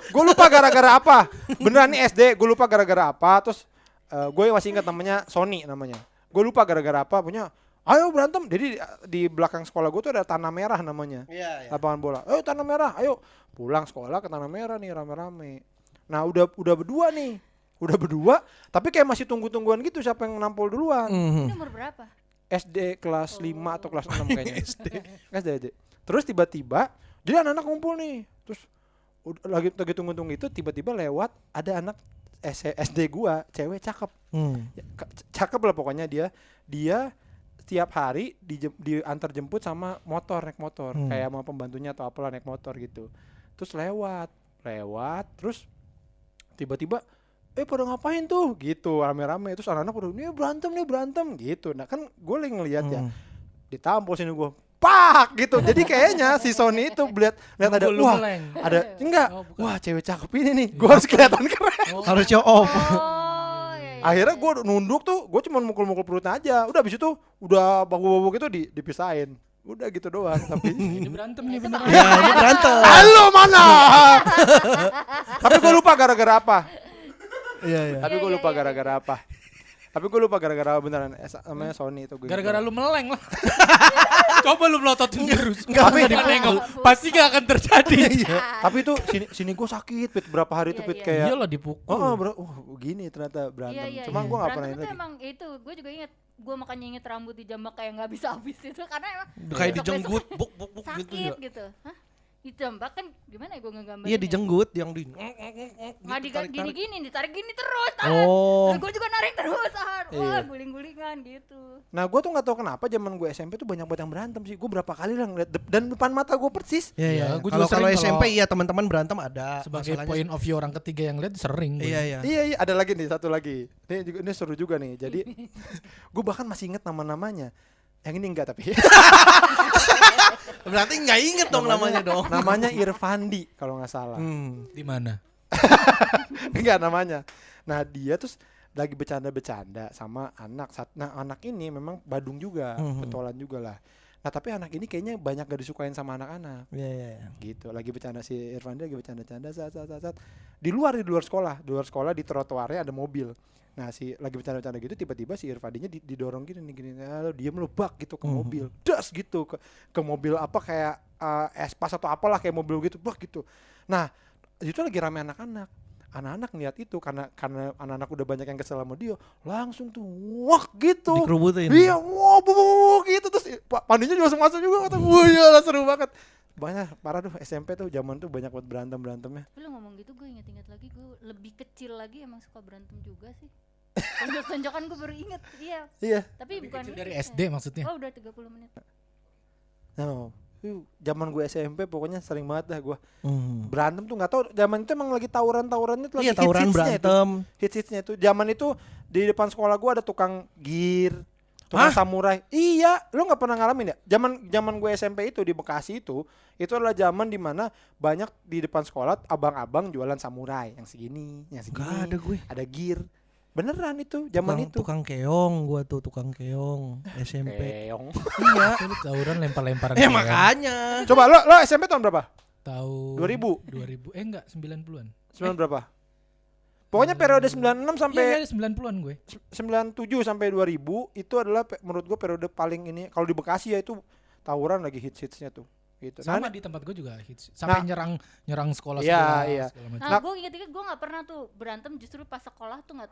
gue lupa gara-gara apa. Beneran nih SD, gue lupa gara-gara apa. Terus gue masih ingat namanya Sony namanya. Gue lupa gara-gara apa, punya ayo berantem. Jadi di belakang sekolah gue tuh ada tanah merah namanya. Iya, Lapangan bola. Ayo tanah merah, ayo. Pulang sekolah ke tanah merah nih rame-rame. Nah, udah berdua nih. Udah berdua, tapi kayak masih tunggu-tungguan gitu siapa yang nampol duluan. Ini umur berapa? SD kelas 5 atau kelas 6 kayaknya. SD. Terus tiba-tiba jadi anak-anak ngumpul nih. Terus lagi tunggu-tunggu itu tiba-tiba lewat ada anak SD gua, cewek cakep. Ya, cakep lah pokoknya dia setiap hari diantar jemput sama naik motor kayak sama pembantunya atau apalah naik motor gitu. Terus lewat terus tiba-tiba pada ngapain tuh gitu rame-rame, terus anak-anak udah nih berantem gitu. Nah kan gue lagi ngeliat ya ditampol sini gue pak gitu. Jadi kayaknya si Sony itu lihat ada Lu wah meleng. ada enggak Oh, bukan. wah cewek cakep ini nih, gue harus kelihatan keren. Harus show off. Oh, iya. Akhirnya gue nunduk tuh, gue cuma mukul-mukul perutnya aja. Udah abis itu udah babu-babu gitu dipisahin. Udah gitu doang. Tapi Ini berantem nih beneran. Ya, ini berantem. halo mana? Tapi gue lupa gara-gara apa. Iya. Tapi gue lupa gara-gara apa. Tapi gue lupa gara-gara beneran namanya Sony itu. Gara-gara lu meleng lah. Coba lu melototin terus. Tapi- nengok. Pasti gak akan terjadi. Tapi itu sini gue sakit Pit, berapa hari itu Iya, Pit iya. kayak Iyalah dipukul. gini ternyata berantem. Iya, Cuma iya. gue gak pernah Berantem ini itu lagi. emang itu, gue juga inget. Gue makanya inget rambut dijambak kayak nggak bisa habis itu karena emang Kayak besok-besok dijenggut, buk gitu sakit ya. gitu. Hah? Dijambak kan gimana ya gue ngegambarin? Iya dijenggut yang di Nggak tarik-tarik. gini-gini, ditarik gini terus. Oh. Gue juga narik terus. Wah, Iya. guling-gulingan gitu. Nah gue tuh gak tahu kenapa zaman gue SMP tuh banyak banget yang berantem sih. Gue berapa kali lah ngeliat dan depan mata gue persis. Iya, Iya, iya. gua juga Kalau sering SMP kalau- iya teman-teman berantem ada. Sebagai Masalahnya- point of view orang ketiga yang lihat sering. gue. Iya. Iya ada lagi nih satu lagi. Ini seru juga nih. Jadi gue bahkan masih inget nama-namanya. Yang ini enggak tapi. Berarti nggak inget dong namanya dong. Namanya Irfandi kalau nggak salah. Di mana? Enggak namanya. Nah dia terus lagi bercanda-bercanda sama anak. Nah anak ini memang badung juga, pentolan juga lah. Nah tapi anak ini kayaknya banyak gak disukain sama anak-anak. Iya. Gitu lagi bercanda si Irfandi lagi bercanda-canda saat di luar sekolah di trotoarnya ada mobil. Nah si lagi bercanda-bercanda gitu tiba-tiba si Irfandinya didorong gini lalu dia melebak gitu ke mobil das gitu ke mobil apa kayak Espas atau apalah kayak mobil gitu bak gitu. Nah itu lagi rame anak-anak ngeliat itu karena anak-anak udah banyak yang kesel sama dia langsung tuh wak gitu Dikerubutin. iya wah gitu terus Pandinya juga masuk juga kata wah iya seru banget. Banyak parah tuh SMP tuh zaman tuh banyak buat berantemnya. Tapi lu ngomong gitu gue inget-inget lagi, gue lebih kecil lagi emang suka berantem juga sih. Tonjok-tonjokan gue baru inget, iya. Iya. Tapi bukan Kecil dari itu, SD maksudnya. Oh udah 30 menit. No. Zaman gue SMP pokoknya sering banget dah gue berantem tuh nggak tahu zaman itu emang lagi tawurannya tuh Iya lagi tawuran hits-hitsnya itu. berantem. Hits-hitsnya itu zaman itu di depan sekolah gue ada tukang gear, tukang samurai. Iya, lu nggak pernah ngalamin ya? Zaman gue SMP itu di Bekasi itu adalah zaman dimana banyak di depan sekolah abang-abang jualan samurai yang segini, Gak ada gue. ada gear. Beneran itu zaman itu. Tukang keong gua tuh tukang keong SMP. Keong. Iya. Lu tawuran lempar-lemparan. Makanya. Coba lo SMP tahun berapa? Tahun 2000? 2000. Enggak, 90-an. 9 berapa? Pokoknya periode 96 sampai Iya, 90-an gue. 97 sampai 2000 itu adalah menurut gue periode paling ini. Kalau di Bekasi ya itu tawuran lagi hits-hitsnya tuh. Gitu. Sama di tempat gue juga hits. Sampai nyerang sekolah-sekolah Iya. segala macam. Nah, gue inget-inget gue nggak pernah tuh berantem justru pas sekolah tuh nggak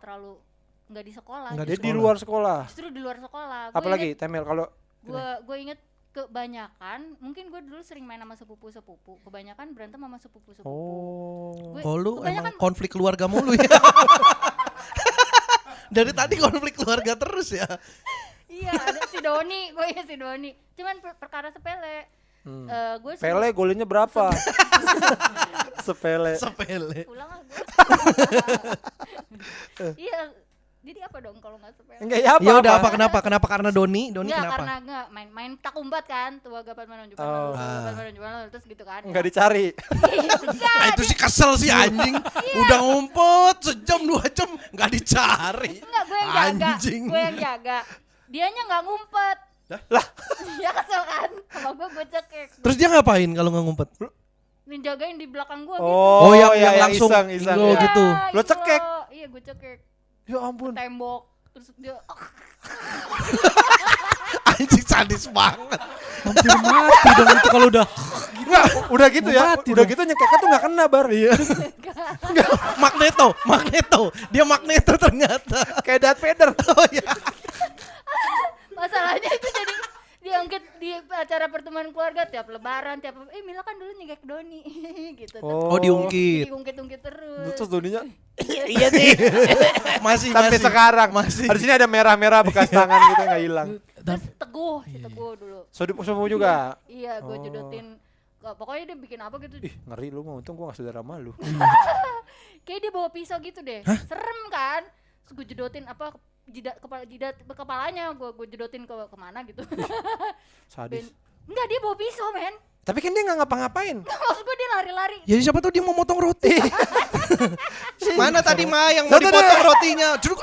di sekolah. Nggak Jadi di luar sekolah. Justru di luar sekolah. Apalagi Temel kalau Gue inget kebanyakan, mungkin gue dulu sering main sama sepupu-sepupu. Kebanyakan berantem sama sepupu-sepupu. oh Gue Oh lu kebanyakan emang konflik keluarga mulu ya. Dari tadi konflik keluarga terus ya. iya ada si Doni, gue inget si Doni. Cuman perkara sepele. Gue Pele golinnya berapa? Sepele. Sepele. pulang lah gue. Iya. Jadi apa dong kalau nggak sepele? Enggak ya apa? Ya udah apa kenapa karena Doni Enggak, kenapa? karena enggak main tak umbat kan, tua gapat menunjukkan Oh. terus gitu kan. Enggak dicari. Nah, itu sih kesel sih anjing. Udah ngumpet sejam 2 jam nggak dicari. Enggak, gue yang jaga. Anjing. Gue yang jaga. Dianya enggak ngumpet. Lah. Dia kesel kan. Sama gue cekek. Terus dia ngapain kalau nggak ngumpet? Dijagain di belakang gue gitu. Oh, yang iya, langsung iseng. Oh, Iya. gitu. Lo cekek? Iya, gue cekek. Ya ampun. Tembok. Terus dia Anjing sadis banget. Hampir mati dong itu kalau udah. Enggak, udah gitu ya. Mati Udah dong. gitu nyekeknya tuh enggak kena bar. Iya. Magneto. Dia magneto ternyata. Kayak Darth Vader. Oh iya. masalahnya itu jadi diangkat di acara pertemuan keluarga tiap lebaran, Mila kan dulu nyegek Doni gitu. Oh, diungkit. Diungkit terus. Terus Doninya Iya nih. Masih sampai sekarang masih. Di sini ada merah-merah bekas tangan gitu enggak hilang. Terus Teguh, si Teguh dulu. Saudara juga. Iya, gue Oh. jodotin. Pokoknya dia bikin apa gitu. Ih, ngeri lu mah, untung gua enggak saudara sama lu. Kayak dia bawa pisau gitu deh. Serem kan? Terus gue jodotin apa kepalanya gue jodotin ke kemana gitu. Sadis. Enggak, dia bawa pisau, men. Tapi kan dia enggak ngapa-ngapain. Maksud gue dia lari-lari. Jadi siapa tahu dia mau motong roti. Mana tadi Ma yang mau Tuh, tuh, dipotong rotinya? Aduh,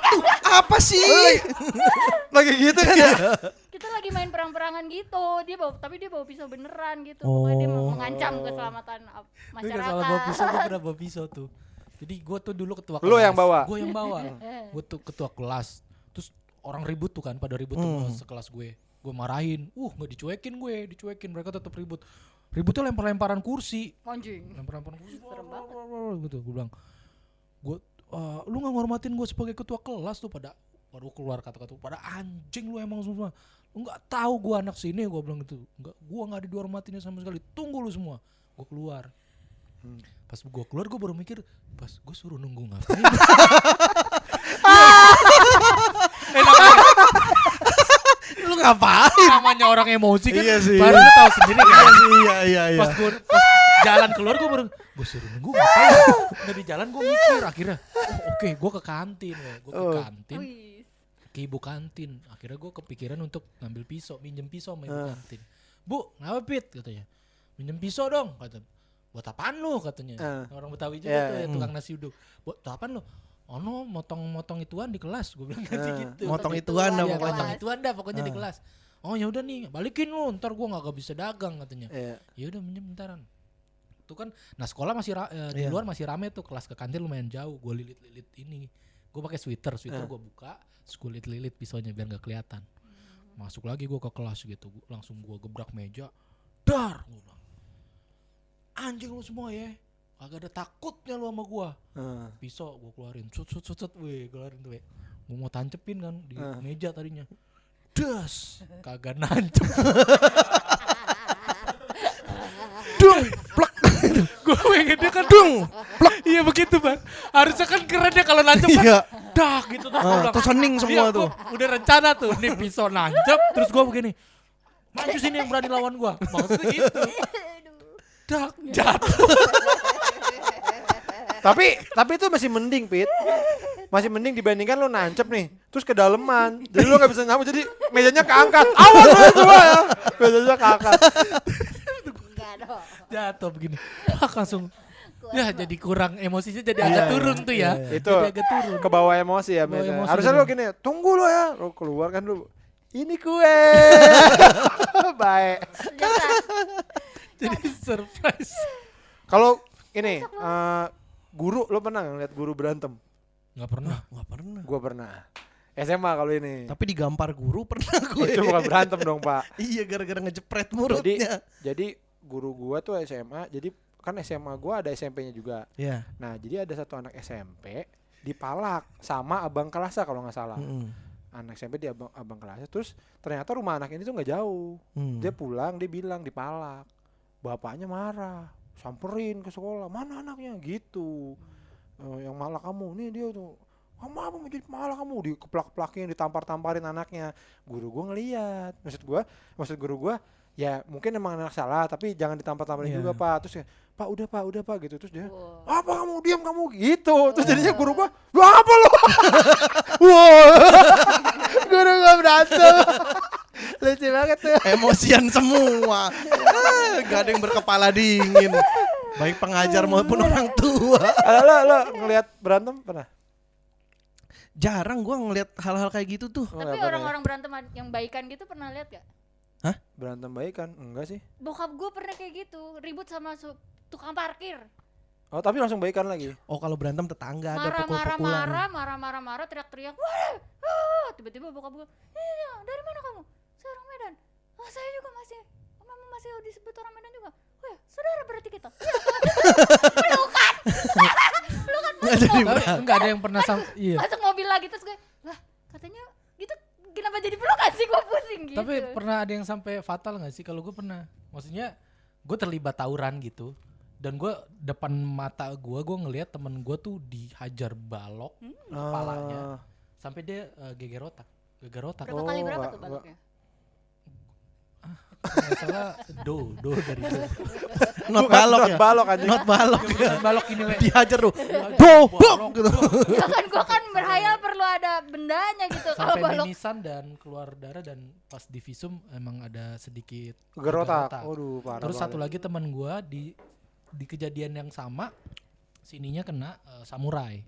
apa sih? Lagi gitu kan ya. Kita lagi main perang-perangan gitu. Tapi dia bawa pisau beneran gitu. Pokoknya dia mengancam keselamatan Gue masyarakat. salah bawa pisau, gue pernah bawa pisau tuh. Jadi gue tuh dulu ketua kelas. Lu yang bawa? Gue yang bawa. Gue tuh ketua kelas. Terus orang ribut tuh kan, pada ribut tuh sekelas gue. Gue marahin, nggak dicuekin, mereka tetap ribut. Ributnya lempar-lemparan kursi. Anjing. Lempar-lemparan kursi. Serem banget. Gitu, gue bilang, lu nggak ngormatin gue sebagai ketua kelas tuh, baru keluar kata-kata, pada anjing lu emang semua. Lu nggak tahu gue anak sini, gue bilang gitu. Gue nggak dihormatinnya sama sekali. Tunggu lu semua. Gue keluar. Pas gue keluar gue baru mikir, pas gue suruh nunggu ngapain? Lu ngapain? Namanya orang emosi kan, Iya sih. baru lu tahu sendiri kan. Iya. Pas gue jalan keluar gue baru, gue suruh nunggu ngapain? Udah di jalan gue mikir akhirnya, oke, gue ke kantin, gue ke kantin. Wih. Ke ibu kantin. Akhirnya gue kepikiran untuk ngambil pisau, minjem pisau sama ibu kantin. Bu, ngapa Pit? Katanya. Minjem pisau dong, kata. Buat apaan lu katanya. Orang Betawi juga tuh ya, tukang nasi uduk. Buat apaan lu? Oh no, motong ituan di kelas, gue bilang kayak gitu. Motong ituan dah Iya, pokoknya. Motong ituan dah pokoknya di kelas. Oh ya udah nih, balikin lu, ntar gue nggak bisa dagang katanya. Iya. Ya udah minjem bentaran. Itu kan, nah sekolah masih di luar masih rame tuh, kelas ke kantin lumayan jauh. Gue lilit-lilit ini, gue pakai sweater gue buka, terus gue lilit pisaunya biar nggak kelihatan. Masuk lagi gue ke kelas gitu, langsung gue gebrak meja, dar, gue bilang, anjing lu semua ya, agak ada takutnya lu sama gue. Pisau gue keluarin, sut, weh, keluarin tuh, weh. Gue mau tancepin kan di meja tadinya, das, kagak nancep. Dung, plek. Gue pengen dia kan dung, plek. Iya begitu Bang. Harusnya kan keren ya kalau nancep kan. Iya. Dak gitu tuh. Terus hening semua tuh. Udah rencana tuh, nih pisau nancep, terus gue begini. Maju sini yang berani lawan gue. Maksudnya gitu. Dak, jatuh. Tapi itu masih mending, Pit. Masih mending dibandingkan lo nancep nih, terus kedalaman. Jadi lo gak bisa nyamuk, jadi mejanya keangkat. Awas lo semua ya. Mejanya keangkat. Enggak dong. Jatuh begini. Pak langsung. Ya jadi kurang emosinya jadi agak turun tuh ya. Itu Jadi agak turun. ke bawah emosi ya. Bawa biasanya. emosi Harusnya bener. lo gini, tunggu lo ya. Lo keluar kan lo. Ini kue. Baik. Jadi surprise. Kalau ini guru, lo pernah ngeliat guru berantem? Nggak pernah. Nggak pernah. Gua pernah. SMA kalau ini. Tapi digampar guru pernah gue. Itu bukan berantem dong, Pak. Iya, gara-gara ngejepret mulutnya. Jadi guru gua tuh SMA, jadi kan SMA gua ada SMP-nya juga. Iya. Nah, jadi ada satu anak SMP dipalak sama abang kelasnya kalau nggak salah. Anak SMP di abang kelasnya, terus ternyata rumah anak ini tuh nggak jauh. Dia pulang, dia bilang dipalak. Bapaknya marah, samperin ke sekolah, mana anaknya gitu. Yang malak kamu, nih dia tuh. Kamu apa mau jadi malah kamu dikeplak-keplakin, ditampar-tamparin anaknya. Guru gua ngeliat. Maksud guru gua ya mungkin emang anak salah tapi jangan ditampar-tamparin juga, Pak. Terus ya, Pak udah Pak gitu. Terus dia, apa kamu diam kamu gitu. Terus jadinya guru gua, "Lu apa lu?" Wow. Guru gua berantem. Lucu banget tuh. Emosian semua. Gak ada yang berkepala dingin. Baik pengajar maupun orang tua. Lo ngelihat berantem pernah? Jarang gua ngeliat hal-hal kayak gitu tuh. Tapi orang-orang berantem yang baikan gitu pernah lihat gak? Hah? Berantem baikan? Enggak sih. Bokap gue pernah kayak gitu, ribut sama tukang parkir. Oh, tapi langsung baikan lagi. Oh, kalau berantem tetangga ada pukul-pukulan. Marah-marah, teriak-teriak. Wah, tiba-tiba bokap gue, dari mana kamu? Saya orang Medan. Oh, saya juga masih disebut orang Medan juga. Oh ya, saudara berarti kita. Pelukan. Enggak ada yang pernah iya. Masuk mobil lagi terus gue, lah katanya gitu kenapa jadi pelukan sih, gue pusing gitu. Tapi pernah ada yang sampai fatal nggak sih? Kalau gue pernah, maksudnya gue terlibat tawuran gitu, dan gue depan mata gue ngelihat temen gue tuh dihajar balok kepalanya, sampai dia geger otak. Berapa kali berapa tuh baloknya? Nggak salah do dari itu. Not balok ya. Not balok. Balok ini we. Dihajar tuh. Balok Gitu. Ya kan gue kan berhayal perlu ada bendanya gitu kalau sampai balok. mimisan dan keluar darah, dan pas di visum emang ada sedikit Geger otak. otak. Waduh, parah. Terus satu banget. lagi teman gua di kejadian yang sama, sininya kena samurai.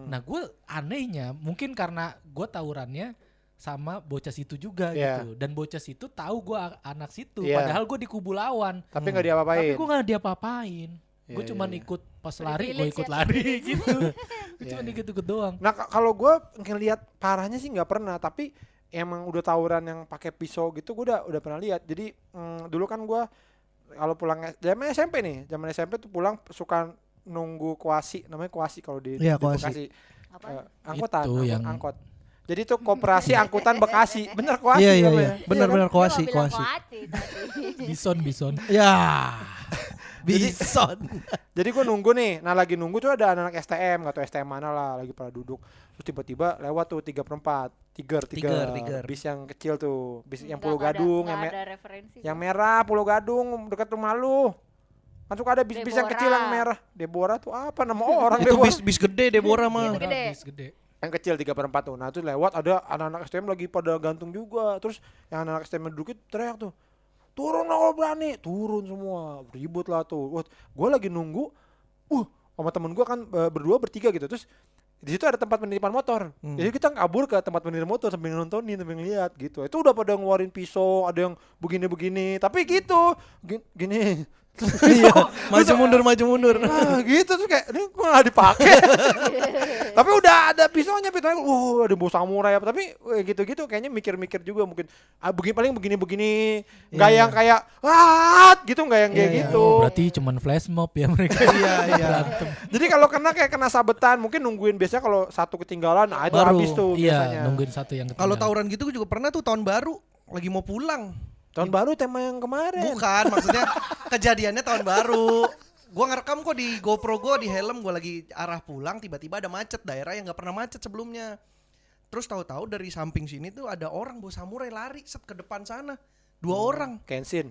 Nah, gue anehnya mungkin karena gue tawurannya sama bocah situ juga gitu, dan bocah situ tahu gue anak situ, padahal gue di kubu lawan. Tapi nggak diapa-apain. Tapi gue nggak diapa-apain. Gue cuman ikut pas lari, gue ikut lari gitu. Gue cuman ikut doang. Nah, kalau gue ngelihat parahnya sih nggak pernah, tapi emang udah tawuran yang pakai pisau gitu gue udah pernah lihat. Jadi dulu kan gue kalau pulang zaman SMP tuh pulang suka nunggu kuasi, namanya kuasi kalau di Bekasi. Angkutan, itu yang angkot. Jadi itu koperasi angkutan Bekasi. Bener kuasi namanya. Iya. Benar kuasi. Bison. Ya. Bison. Jadi gue nunggu nih. Nah, lagi nunggu tuh ada anak-anak STM, enggak tahu STM mana lah, lagi pada duduk. Terus tiba-tiba lewat tuh 3/4. Tiger. Bis yang kecil tuh, bis yang Pulau Gadung, yang merah Pulau Gadung dekat rumah lu. Kan suka ada bis-bis yang kecil yang merah. Deborah tuh apa nama orang Itu Deborah? bis gede Deborah mah. bis gede. Yang kecil 3/4 tuh. Nah, itu lewat ada anak-anak STM lagi pada gantung juga. Terus yang anak-anak STM duduk itu teriak tuh, "Turun kalau berani." Turun semua. Ribut lah tuh. Wah, gue lagi nunggu. Sama temen gue kan berdua bertiga gitu. Terus di situ ada tempat penitipan motor. Jadi kita kabur ke tempat penitipan motor sambil nontonin, sambil ngeliat gitu. Itu udah pada ngeluarin pisau, ada yang begini-begini. Tapi gitu, gini. Iya, maju mundur. Nah, gitu tuh kayak ini gua nggak dipakai. Tapi udah ada pisaunya, ada bau samurai apa. Tapi gitu-gitu kayaknya mikir-mikir juga mungkin. Begini, nggak yang kayak gitu, nggak yang kayak gitu. Oh, berarti cuman flash mob ya mereka. Iya. Jadi kalau kena sabetan, mungkin nungguin biasanya kalau satu ketinggalan, itu habis tuh biasanya. Iya, nungguin satu yang ketinggalan. Kalau tawuran gitu gue juga pernah tuh tahun baru lagi mau pulang. Tahun baru tema yang kemarin. Bukan, maksudnya kejadiannya tahun baru. Gua ngerekam kok di GoPro gue di helm, gue lagi arah pulang, tiba-tiba ada macet, daerah yang nggak pernah macet sebelumnya. Terus tahu-tahu dari samping sini tuh ada orang bawa samurai lari set ke depan sana. 2 orang. Kenshin.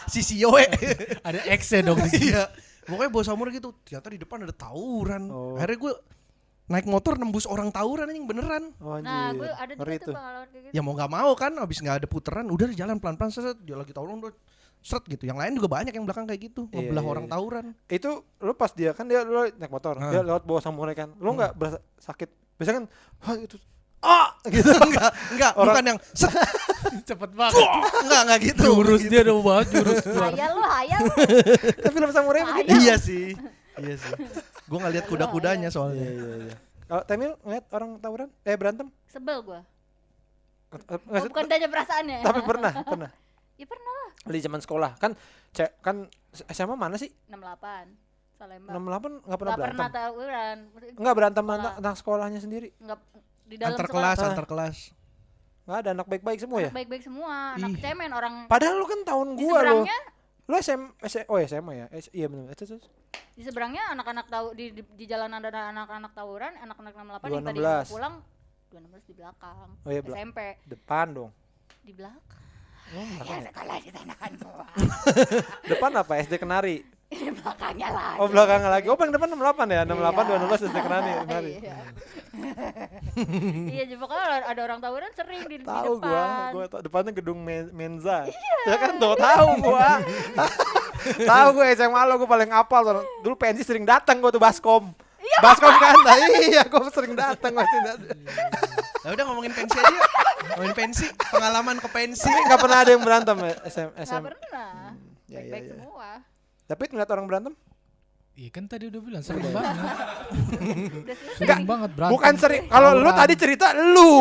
Si Sioe. Ada X-nya dong. Iya. Pokoknya bawa samurai gitu. Ternyata di depan ada tawuran. Akhirnya gue naik motor nembus orang tawuran anjing beneran. Nah, gue ada juga tuh pengalaman kayak gitu. Ya mau nggak mau kan, abis nggak ada puteran, udah jalan pelan-pelan set, dia lagi tawuran udah set gitu. Yang lain juga banyak yang belakang kayak gitu, ngebelah orang tawuran. Itu lu pas dia kan dia lu naik motor, dia lewat bawa samurai kan, lu nggak berasa sakit? Biasanya kan, itu gitu. enggak, bukan yang set. Cepet banget. Enggak gitu. Jurus dia udah banget jurus. Hayal lu. Tapi film samurai begitu. Iya sih. Gue nggak lihat kuda-kudanya soalnya. Iya. Kalau Temil ngeliat orang tawuran berantem? Sebel gua. Nggak sih, Bukan tanya perasaannya. tapi pernah. Ya pernah lah. Di zaman sekolah kan SMA mana sih? 68. Salemba. 68 nggak pernah Nggak pernah berantem. tawuran. Nggak berantem Sekolah. anak sekolahnya sendiri. Nggak di dalam Antar sekolah. kelas, antar kelas. Nggak ada anak baik-baik semua ya. Anak baik-baik semua, anak Ih. cemen orang Padahal lu kan tahun di gua lo. seberangnya. Lu SMA ya? Iya benar. Terus. Di seberangnya anak-anak tahu di jalan ada anak-anak tawuran, anak-anak 68 yang tadi 216. mau pulang 216 di belakang. Oh iya, SMP Depan dong. di belakang. Oh, Ya sekolah di sana kan gua. depan apa? SD Kenari. Di belakangnya lagi. Oh belakangnya lagi. Oh paling depan 68 ya? 68 Iya. 216 SD Kenari. Iya. Iya, jadi pokoknya ada orang tawuran sering di Tahu depan. gua depannya gedung Menza. Ya kan tuh tahu gua. Tahu gua SMA lo gua paling apal tuh. Dulu pensi sering datang gua tuh Baskom. Baskom kan. Nah, iya gua sering datang pasti. Nah udah ngomongin pensi aja. Ngomongin pensi, pengalaman ke pensi. Enggak pernah ada yang berantem ya Nggak SM. pernah. Ya, Baik-baik ya. semua. Tapi ngeliat orang berantem? Iya kan tadi udah bilang sering banget. Udah selesai. Sering banget berantem. Bukan sering. Kalau lu tadi cerita lu.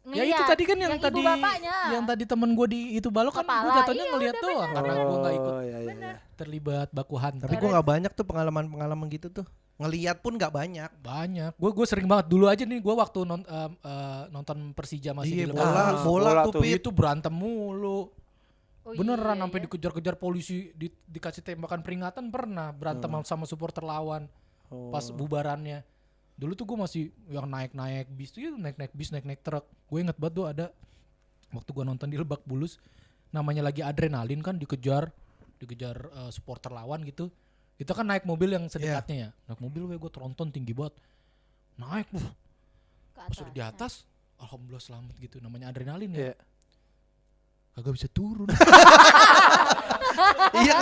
Ya itu Ngeliat, tadi kan yang ibu tadi bapaknya. yang tadi temen gue di itu balok kan gue Kepala, jatuhnya iya, ngeliat udah doang karena gue nggak ikut Oh, iya, iya. terlibat baku hantam. Tapi gue nggak banyak tuh pengalaman-pengalaman gitu tuh. Ngeliat pun nggak banyak. Banyak. Gue sering banget dulu aja nih gue waktu nonton Persija masih Iya, di bola Lebaran. bola tuh tuh. Pit. Itu berantem mulu. Oh, Beneran iya, sampai iya. dikejar-kejar polisi dikasih tembakan peringatan pernah berantem sama supporter lawan pas bubarannya. Dulu tuh gue masih yang naik-naik bis tuh naik-naik bis naik-naik truk. Gue inget banget tuh ada waktu gue nonton di Lebak Bulus namanya lagi adrenalin kan dikejar supporter lawan gitu. Kita kan naik mobil yang sedekatnya ya. Naik mobil gue tronton tinggi banget. Naik Ke pas atas. udah di atas alhamdulillah selamat gitu namanya adrenalin ya. Iya. Kagak bisa turun. Iya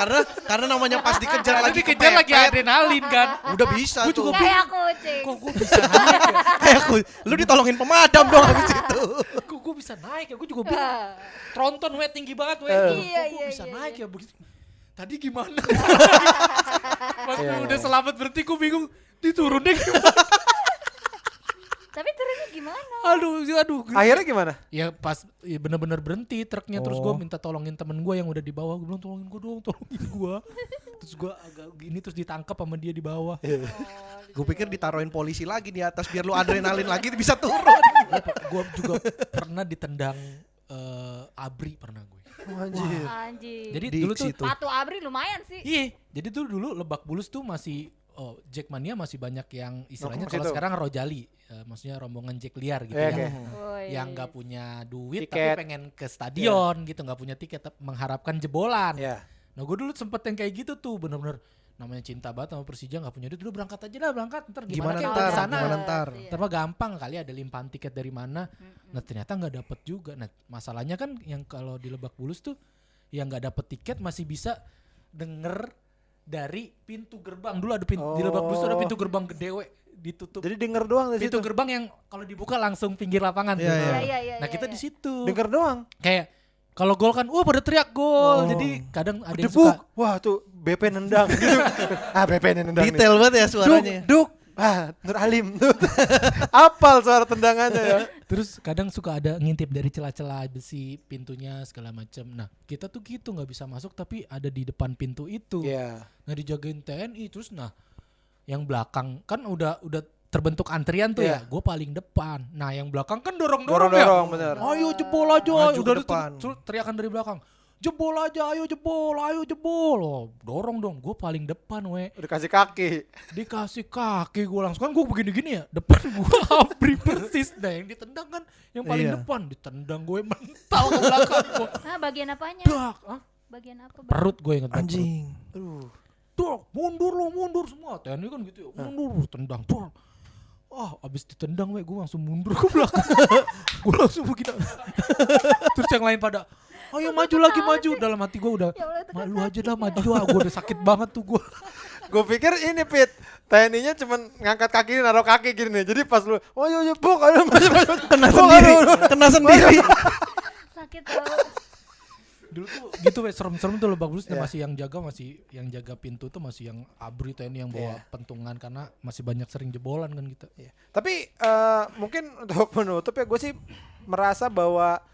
karena namanya pas dikejar lagi dikejar lagi kepepet. adrenalin kan. Udah bisa Gua tuh. juga Kayak kucing. Kok gue bisa naik ya? Kayak lu ditolongin pemadam dong habis itu. Kok gue bisa naik ya? Gue juga bingung. Ah. Tronton tinggi banget Iya, Kok gue iya, bisa iya, naik iya. ya begitu. Tadi gimana? Pas Iya, udah iya. selamat berhenti gue bingung. Diturun deh gimana? Tapi turunnya gimana? Aduh. Akhirnya gimana? Ya pas ya bener-bener berhenti truknya terus gue Oh. minta tolongin temen gue yang udah di bawah. Gue bilang tolongin gue dong, tolongin gue. Terus gue agak gini terus ditangkap sama dia di bawah. Gue pikir ditaruhin polisi lagi di atas biar lu adrenalin lagi bisa turun. Gue juga pernah ditendang abri pernah gue. Anjir. Anjing. Jadi Di dulu tuh situ. Patu Abri lumayan sih. iya, jadi tuh dulu Lebak Bulus tuh masih Jackmania masih banyak yang istilahnya Nongkrong kalau situ. sekarang Rojali, maksudnya rombongan Jack liar gitu Iya, ya. oke. Oh, iya, Yang iya. nggak punya duit Tiket. tapi pengen ke stadion gitu, nggak punya tiket tapi mengharapkan jebolan. Ya. Nah gue dulu sempet yang kayak gitu tuh bener-bener namanya cinta banget sama Persija nggak punya duit, dulu berangkat aja dah berangkat ntar Gimana gimana, kayak ntar, udah di sana. gimana ntar? Iya. Ntar mah gampang kali ada limpahan tiket dari mana. Nah ternyata nggak dapet juga. Nah masalahnya kan yang kalau di Lebak Bulus tuh yang nggak dapet tiket masih bisa denger dari pintu gerbang. Dulu ada di Lebak Bulus tuh ada pintu gerbang gede ditutup. Jadi denger doang dari Pintu situ. gerbang yang kalau dibuka langsung pinggir lapangan. Iya, tuh. iya. Iya, iya, Nah iya, kita iya. di situ. Denger doang. Kayak kalau gol kan, pada teriak gol. Oh. Jadi kadang ada yang Debuk. suka Wah tuh BP nendang gitu. BP nendang nih. Detail banget ya suaranya. Duk. Nur Alim. Apal suara tendangannya ya. terus kadang suka ada ngintip dari celah-celah besi pintunya segala macam. Nah kita tuh gitu nggak bisa masuk tapi ada di depan pintu itu. Iya. Nah dijagain TNI terus yang belakang kan udah terbentuk antrian tuh Iya. ya. Gue paling depan. Nah yang belakang kan dorong ya. Dorong-dorong bener. Ayo jebol aja. Maju Udah ke depan. terus teriakan dari belakang. Jebol aja, ayo jebol. Oh, dorong dong. Gue paling depan Udah kasih kaki. dikasih kaki gue langsung kan gue begini-gini ya depan gue abri persis. Nah yang ditendang kan yang paling Iya. depan ditendang gue mental ke belakang gue. Nah, bagian apanya? Dak, Bagian apa? Bang? perut gue inget banget. Anjing. Aduh. Dak, mundur semua. TNI kan gitu ya. Mundur, tendang. Dak. Abis ditendang gue langsung mundur ke belakang. Gue langsung begini. Terus yang lain pada ayo maju lagi maju. Dalam hati gue udah Ya Allah, itu kan malu aja dah maju. Gue udah sakit banget tuh gue. Gue pikir ini Pit. TNI-nya cuman ngangkat kaki naruh kaki gini nih. Jadi pas lu, oh yo buk, ayo maju. Kena sendiri. Kena sendiri. Sakit tau. Dulu tuh gitu weh, serem-serem tuh Lebak Bulus. Iya. Masih yang jaga pintu tuh masih yang ABRI TNI yang bawa pentungan karena masih banyak sering jebolan kan gitu. Iya. Tapi mungkin untuk menutup ya, gue sih merasa bahwa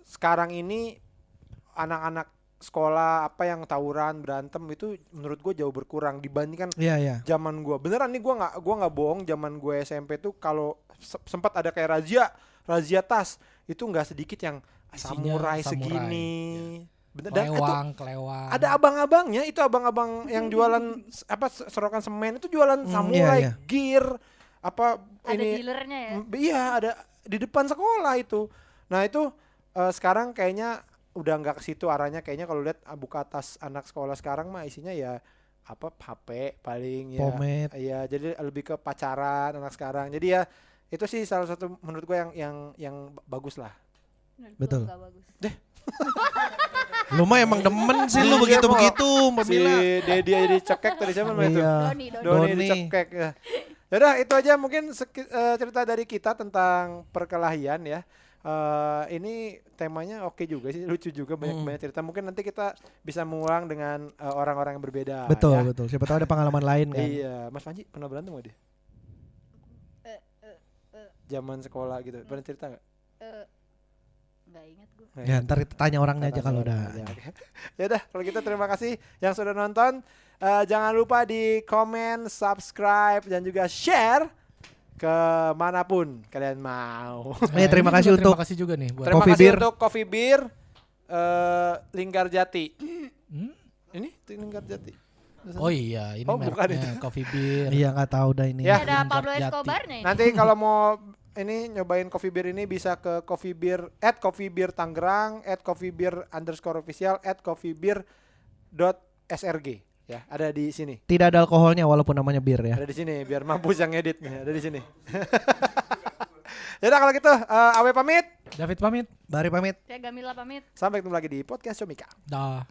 sekarang ini anak-anak sekolah apa yang tawuran berantem itu menurut gue jauh berkurang dibandingkan Iya. zaman gue. Beneran nih, gue nggak bohong, zaman gue SMP tuh kalau sempat ada kayak razia tas itu nggak sedikit yang samurai segini. Bener, dan itu Kelewang. ada abang-abangnya, itu abang-abang yang jualan apa serokan semen itu jualan samurai, iya. gear apa Ada ini. dealernya ya. Iya, ada di depan sekolah itu. Nah itu sekarang kayaknya udah nggak ke situ arahnya. Kayaknya kalau lihat buka tas anak sekolah sekarang mah isinya ya apa HP paling ya. Pomade. Iya, jadi lebih ke pacaran anak sekarang. Jadi ya itu sih salah satu menurut gue yang bagus lah. Menurut gua Betul. nggak bagus. Lu mah emang demen sih lu Iya, begitu-begitu, Mbak Si Mila. Dedi dicekek tadi siapa namanya itu? Iya. Doni. Doni dicekek ya. Yaudah itu aja mungkin cerita dari kita tentang perkelahian ya. Ini temanya oke juga sih, lucu juga, banyak cerita. Mungkin nanti kita bisa mengulang dengan orang-orang yang berbeda. Betul, ya. betul. Siapa tahu ada pengalaman lain kan. Iya, Mas Panji pernah berantem gak dia? Zaman sekolah gitu, pernah cerita nggak? Nggak ingat gue. Ya, ntar tanya orangnya aja kalau udah. Ya udah, kalau gitu terima kasih yang sudah nonton. Jangan lupa di komen, subscribe dan juga share ke manapun kalian mau. Terima kasih untuk Terima kasih juga nih buat Terima Coffee kasih Beer. untuk Coffee Beer Linggarjati. Hmm? Ini Linggarjati. Oh iya, ini Oh, bukan mereknya Coffee Beer. Iya nggak tahu dah ini. Ya. Ada Pablo Jati. Escobarnya ini. Nanti kalau mau ini nyobain Coffee Beer ini bisa ke Coffee Beer @coffeebeer Tangerang @coffeebeer_official @coffeebeer.srg ya, ada di sini. Tidak ada alkoholnya walaupun namanya bir ya. Ada di sini biar mampus yang edit nih, ada di sini. Yaudah kalau gitu Awe pamit. David pamit. Bari pamit. Saya Gamila pamit. Sampai ketemu lagi di podcast Comika. Dah.